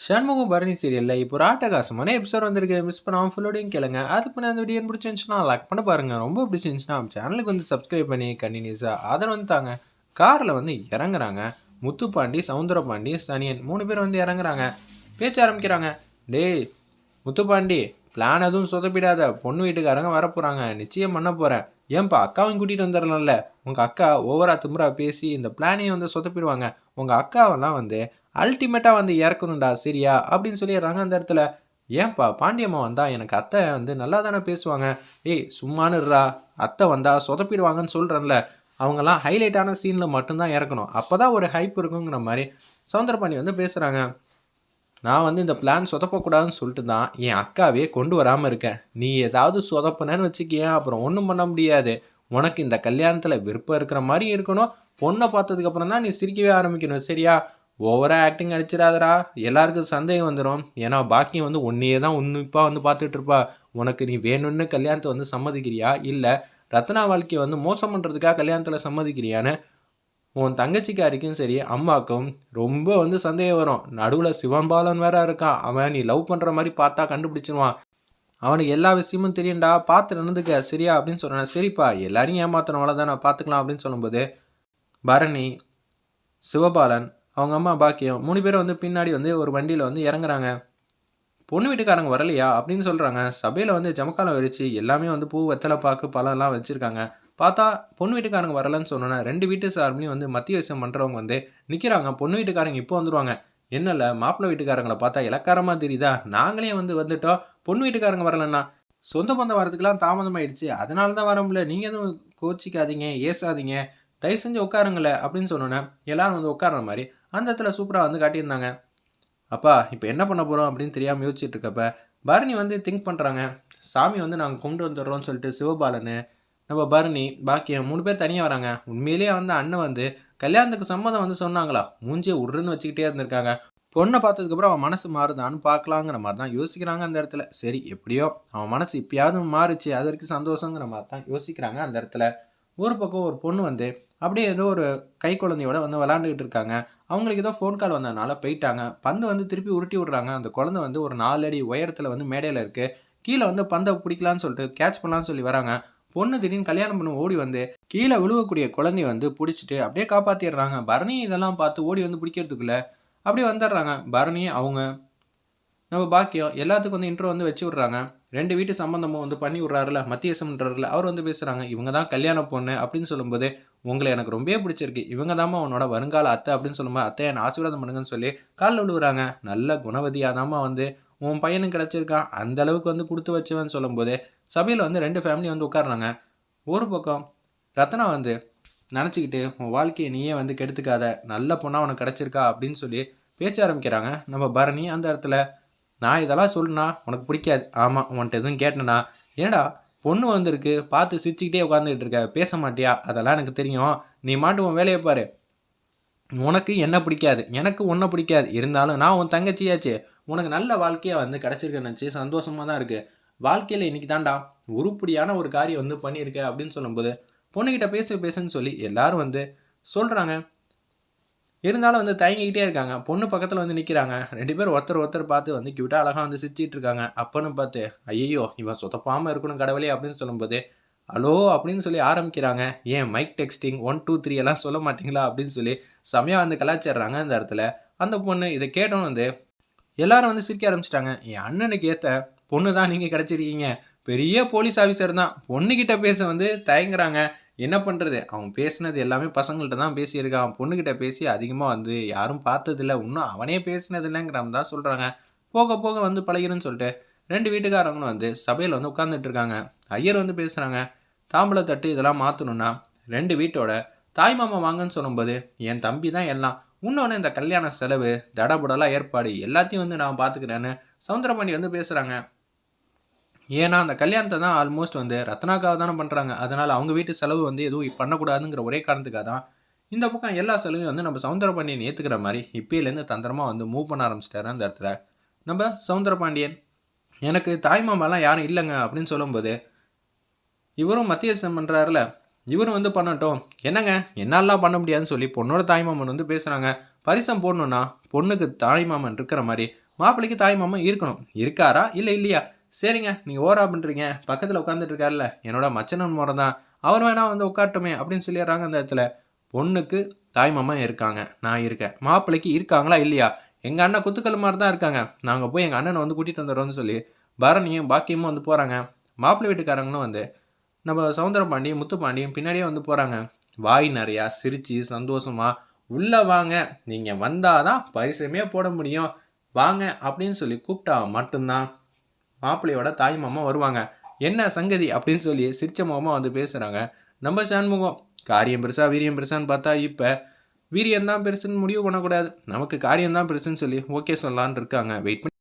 ஷண்முகம் பரணி சீரியலில் இப்போ ஒரு ஆட்டகாசமான எபிசோட் வந்திருக்கு. மிஸ் பண்ணாமல் ஃபுல்லோடையும் கேளுங்க. அதுக்கு முன்னாடி அந்த வீடியோ பிடிச்சிருந்துச்சுன்னா லைக் பண்ண பாருங்க. ரொம்ப பிடிச்சிருந்துச்சுன்னா சேனலுக்கு வந்து சப்ஸ்கிரைப் பண்ணி கண்டினியூஸாக ஆதரவு வந்து தாங்க. காரில் வந்து இறங்குறாங்க. முத்துப்பாண்டி, சவுந்தரபாண்டி, சனியன் 3 பேர் வந்து இறங்குறாங்க. பேச்ச ஆரம்பிக்கிறாங்க. டேய் முத்துப்பாண்டி, பிளான் எதுவும் சொதப்பிடாத. பொண்ணு வீட்டுக்காரங்க வரப்போகிறாங்க, நிச்சயம் பண்ண போகிறேன். ஏன்பா அக்காவையும் கூட்டிகிட்டு வந்துடலாம்ல. உங்கள் அக்கா ஓவரா திமுறா பேசி இந்த பிளானையும் வந்து சொதப்பிடுவாங்க. உங்கள் அக்காவெல்லாம் வந்து அல்டிமேட்டாக வந்து இறக்கணும்டா, சரியா அப்படின்னு சொல்லிடுறாங்க அந்த இடத்துல. ஏன்பா பாண்டியம்மா வந்தா எனக்கு அத்தை வந்து நல்லா தானே பேசுவாங்க. ஏய் சும்மானுடுறா, அத்தை வந்தா சொதப்பிடுவாங்கன்னு சொல்கிறேன்ல. அவங்கெல்லாம் ஹைலைட்டான சீனில் மட்டும்தான் இறக்கணும், அப்போ தான் ஒரு ஹைப் இருக்குங்கிற மாதிரி சவுந்தரபாண்டி வந்து பேசுகிறாங்க. நான் வந்து இந்த பிளான் சொதப்பக்கூடாதுன்னு சொல்லிட்டு தான் என் அக்காவே கொண்டு வராமல் இருக்கேன். நீ ஏதாவது சொதப்புனேன்னு வச்சுக்கியேன், அப்புறம் ஒன்றும் பண்ண முடியாது. உனக்கு இந்த கல்யாணத்தில் விருப்பம் இருக்கிற மாதிரி இருக்கணும். பொண்ணை பார்த்ததுக்கப்புறம் தான் நீ சிரிக்கவே ஆரம்பிக்கணும், சரியா? ஓவராக ஆக்டிங் அடிச்சிடாதடா, எல்லாருக்கும் சந்தேகம் வந்துடும். ஏன்னா பாக்கியம் வந்து உன்னையே தான் உன்னிப்பாக வந்து பார்த்துட்டு இருப்பா. உனக்கு நீ வேணும்னு கல்யாணத்தை வந்து சம்மதிக்கிறியா, இல்லை ரத்னா வாழ்க்கையை வந்து மோசம் பண்ணுறதுக்காக கல்யாணத்தில் சம்மதிக்கிறியான்னு உன் தங்கச்சிக்காரிக்கும் சரி அம்மாக்கும் ரொம்ப வந்து சந்தேகம் வரும். நடுவில் சிவன்பாலன் வேற இருக்கான். அவன் நீ லவ் பண்ணுற மாதிரி பார்த்தா கண்டுபிடிச்சிருவான். அவனுக்கு எல்லா விஷயமும் தெரியும்டா, பார்த்து நடந்துக்க, சரியா அப்படின்னு சொல்கிறேன். சரிப்பா, எல்லாரையும் ஏமாத்தினவள தான் நான் பார்த்துக்கலாம் அப்படின்னு சொல்லும்போது பரணி, சிவபாலன், அவங்க அம்மா பாக்கியம் 3 பேரும் வந்து பின்னாடி வந்து ஒரு வண்டியில் வந்து இறங்குறாங்க. பொண்ணு வீட்டுக்காரங்க வரலையா அப்படின்னு சொல்கிறாங்க. சபையில் வந்து ஜமக்காலம் விரிச்சு எல்லாமே வந்து பூ, வெத்தலை பாக்கு, பழம்லாம் வச்சுருக்காங்க. பார்த்தா பொண்ணு வீட்டுக்காரங்க வரலன்னு சொன்னோன்னே 2 வீட்டு சார்பிலையும் வந்து மத்திய விஷயம் பண்ணுறவங்க வந்து நிற்கிறாங்க. பொண்ணு வீட்டுக்காரங்க இப்போ வந்துடுவாங்க. என்னல்ல மாப்பிள்ளை வீட்டுக்காரங்களை பார்த்தா இலக்காரமாக தெரியுதா? நாங்களே வந்து வந்துட்டோம், பொண்ணு வீட்டுக்காரங்க வரலன்னா சொந்த பந்தம் வரதுக்கெல்லாம் தாமதமாயிடுச்சு, அதனால தான் வர முடியல. நீங்கள் எதுவும் கோச்சிக்காதீங்க, ஏசாதீங்க, தயவு செஞ்சு உட்காருங்களே அப்படின்னு சொன்னோன்னே எல்லாரும் வந்து உட்கார்ற மாதிரி அந்த இடத்துல சூப்பராக வந்து காட்டியிருந்தாங்க. அப்பா இப்போ என்ன பண்ண போகிறோம் அப்படின்னு தெரியாமல் யோசிச்சுட்டு இருக்கப்ப பரணி வந்து திங்க் பண்ணுறாங்க. சாமி வந்து நாங்கள் கொண்டு வந்துடுறோம்னு சொல்லிட்டு சிவபாலனு, நம்ம பரணி, பாக்கியம் 3 பேர் தனியாக வராங்க. உண்மையிலேயே வந்து அண்ணன் வந்து கல்யாணத்துக்கு சம்மதம் வந்து சொன்னாங்களா, மூஞ்சியை உருன்னு வச்சுக்கிட்டே இருந்திருக்காங்க. பொண்ணை பார்த்ததுக்கப்புறம் அவன் மனசு மாறுதான்னு பார்க்கலாங்கிற மாதிரி தான் யோசிக்கிறாங்க அந்த இடத்துல. சரி எப்படியோ அவன் மனசு இப்பயாவது மாறுச்சு, அது வரைக்கும் சந்தோஷங்கிற மாதிரி தான் யோசிக்கிறாங்க அந்த இடத்துல. ஒரு பக்கம் ஒரு பொண்ணு வந்து அப்படியே ஏதோ ஒரு கை குழந்தையோட வந்து விளாண்டுக்கிட்டு இருக்காங்க. அவங்களுக்கு ஏதோ ஃபோன் கால் வந்ததுனால போயிட்டாங்க. பந்து வந்து திருப்பி உருட்டி விடுறாங்க. அந்த குழந்தை வந்து ஒரு 4 அடி உயரத்தில் வந்து மேடையில் இருக்குது. கீழே வந்து பந்தை பிடிக்கலான்னு சொல்லிட்டு கேட்ச் பண்ணலான்னு சொல்லி வராங்க. பொண்ணு திடீர்னு கல்யாணம் பண்ண ஓடி வந்து கீழே விழுவக்கூடிய குழந்தைய வந்து பிடிச்சிட்டு அப்படியே காப்பாற்றிடுறாங்க. பரணி இதெல்லாம் பார்த்து ஓடி வந்து பிடிக்கிறதுக்குள்ள அப்படியே வந்துடுறாங்க. பரணி, அவங்க நம்ம பாக்கியம் எல்லாத்துக்கும் வந்து இன்ட்ரோ வந்து வச்சு விட்றாங்க. 2 வீட்டு சம்பந்தமும் வந்து பண்ணி விட்றாருல, மத்தியசம்ன்றாருல, அவர் வந்து பேசுகிறாங்க. இவங்க தான் கல்யாண பொண்ணு அப்படின்னு சொல்லும்போது, உங்களை எனக்கு ரொம்பவே பிடிச்சிருக்கு, இவங்க தாம்மா உன்னோட வருங்கால அத்தை அப்படின்னு சொல்லும்போது, அத்தை என்னை ஆசீர்வாதம் பண்ணுங்கன்னு சொல்லி காலில் விழுவுறாங்க. நல்ல குணவதியாக தாம்மா வந்து உன் பையனுக்கு கிடச்சிருக்கான், அந்த அளவுக்கு வந்து கொடுத்து வச்சுவேன்னு சொல்லும்போது சபையில் வந்து 2 ஃபேமிலி வந்து உட்காடுறாங்க. ஒரு பக்கம் ரத்னா வந்து நினச்சிக்கிட்டு உன் வாழ்க்கையை நீயே வந்து கெடுத்துக்காத, நல்ல பொண்ணாக உனக்கு கிடச்சிருக்கா அப்படின்னு சொல்லி பேச்ச ஆரம்பிக்கிறாங்க. நம்ம பரணி அந்த இடத்துல, நான் இதெல்லாம் சொல்லுனா உனக்கு பிடிக்காது. ஆமாம், உன்ட்ட எதுவும் கேட்டேனா? ஏடா பொண்ணு வந்திருக்கு, பார்த்து சிரிச்சுக்கிட்டே உட்காந்துக்கிட்டு இருக்க, பேச மாட்டியா? அதெல்லாம் எனக்கு தெரியும், நீ மாட்டு உன் வேலையை பாரு. உனக்கு என்ன பிடிக்காது, எனக்கு ஒன்றை பிடிக்காது. இருந்தாலும் நான் உன் தங்கச்சியாச்சு, உனக்கு நல்ல வாழ்க்கையாக வந்து கிடச்சிருக்கேன்னு நினச்சி சந்தோஷமாக தான் இருக்குது. வாழ்க்கையில் இன்றைக்கி தாண்டா உருப்படியான ஒரு காரியம் வந்து பண்ணியிருக்க அப்படின்னு சொல்லும்போது, பொண்ணுக்கிட்ட பேசுன்னு சொல்லி எல்லாரும் வந்து சொல்கிறாங்க. இருந்தாலும் வந்து தயங்கிக்கிட்டே இருக்காங்க. பொண்ணு பக்கத்தில் வந்து நிற்கிறாங்க. 2 பேர் ஒருத்தர் பார்த்து வந்து க்யூட்டாக அழகாக வந்து சிரிச்சிட்டு இருக்காங்க. அப்பன்னு பார்த்து, ஐயோ இவன் சொதப்பாமல் இருக்கணும் கடவுளே அப்படின்னு சொல்லும்போது, ஹலோ அப்படின்னு சொல்லி ஆரம்பிக்கிறாங்க. ஏன் மைக் டெக்ஸ்டிங் 1 2 3 எல்லாம் சொல்ல மாட்டிங்களா அப்படின்னு சொல்லி செமையாக வந்து கலாச்சிடுறாங்க அந்த இடத்துல. அந்த பொண்ணு இதை கேட்டோன்னு வந்து எல்லாரும் வந்து சிரிக்க ஆரம்பிச்சிட்டாங்க. என் அண்ணனுக்கு ஏற்ற பொண்ணு தான் நீங்கள் கிடச்சிருக்கீங்க, பெரிய போலீஸ் ஆஃபீஸர் தான், பொண்ணுக்கிட்ட பேச வந்து தயங்குறாங்க. என்ன பண்ணுறது, அவன் பேசினது எல்லாமே பசங்கள்கிட்ட தான் பேசியிருக்கான், பொண்ணுக்கிட்ட பேசி அதிகமாக வந்து யாரும் பார்த்ததில்ல, இன்னும் அவனே பேசினதில்லைங்கிற தான் சொல்கிறாங்க. போக போக வந்து பழகிருன்னு சொல்லிட்டு 2 வீட்டுக்காரங்களும் வந்து சபையில் வந்து உட்காந்துட்டு இருக்காங்க. ஐயர் வந்து பேசுகிறாங்க. தாம்பளை தட்டு இதெல்லாம் மாற்றணுன்னா 2 வீட்டோட தாய்மாமா வாங்கன்னு சொல்லும்போது, என் தம்பி தான் எல்லாம், இன்னொன்று இந்த கல்யாண செலவு தடபுடலாம் ஏற்பாடு எல்லாத்தையும் வந்து நான் பார்த்துக்கிறேன்னு சவுந்தரபாண்டி வந்து பேசுகிறாங்க. ஏன்னா அந்த கல்யாணத்தை தான் ஆல்மோஸ்ட் வந்து ரத்னாக்காக தானே பண்ணுறாங்க. அதனால் அவங்க வீட்டு செலவு வந்து எதுவும் பண்ணக்கூடாதுங்கிற ஒரே காரணத்துக்காக தான் இந்த பக்கம் எல்லா செலவையும் வந்து நம்ம சவுந்தரபாண்டியன் ஏற்றுக்கிற மாதிரி இப்போலேருந்து தந்திரமாக வந்து மூவ் பண்ண ஆரம்பிச்சிட்டாரு அந்த இடத்துல. நம்ம சவுந்தரபாண்டியன், எனக்கு தாய்மாமாலாம் யாரும் இல்லைங்க அப்படின்னு சொல்லும்போது, இவரும் மத்தியஸ்தம் பண்ணுறாருல, இவரும் வந்து பண்ணட்டும், என்னங்க என்னாலாம் பண்ண முடியாதுன்னு சொல்லி பொண்ணோட தாய்மாமன் வந்து பேசுகிறாங்க. பரிசம் போடணுன்னா பொண்ணுக்கு தாய்மாமன் இருக்கிற மாதிரி மாப்பிள்ளைக்கு தாய் மாமா இருக்கணும். இருக்காரா இல்லை இல்லையா? சரிங்க நீங்கள் ஓரா பண்ணுறீங்க, பக்கத்தில் உட்காந்துட்டு இருக்காருல்ல என்னோட மச்சனன் முறை தான், அவர் வேணா வந்து உட்காரட்டுமே அப்படின்னு சொல்லிடுறாங்க. அந்த இடத்துல பொண்ணுக்கு தாய் மாமா இருக்காங்க, நான் இருக்கேன். மாப்பிள்ளைக்கு இருக்காங்களா இல்லையா? எங்கள் அண்ணன் குத்துக்கல் மாதிரி தான் இருக்காங்க, நாங்கள் போய் எங்கள் அண்ணனை வந்து கூட்டிகிட்டு வந்துடுறோம்னு சொல்லி பரணியும் பாக்கியமும் வந்து போகிறாங்க. மாப்பிள்ளை வீட்டுக்காரங்களும் வந்து நம்ம சவுந்தரம் பாண்டியும் முத்து பாண்டியும் பின்னாடியே வந்து போகிறாங்க. வாய் நிறையா சிரித்து சந்தோஷமாக உள்ளே வாங்க, நீங்கள் வந்தால் தான் பரிசமே போட முடியும், வாங்க அப்படின்னு சொல்லி கூப்பிட்டா மட்டும்தான் மாப்பிள்ளையோட தாய் மாமா வருவாங்க. என்ன சங்கதி அப்படின்னு சொல்லி சிரிச்ச மாமா வந்து பேசுகிறாங்க. நம்ம சண்முகம் காரியம் பெருசா வீரியம் பெருசான்னு பார்த்தா இப்போ வீரியம் தான் பெருசுன்னு முடிவு பண்ணக்கூடாது, நமக்கு காரியம் தான் பெருசுன்னு சொல்லி ஓகே சொல்லலான்னு இருக்காங்க. வெயிட் பண்ணி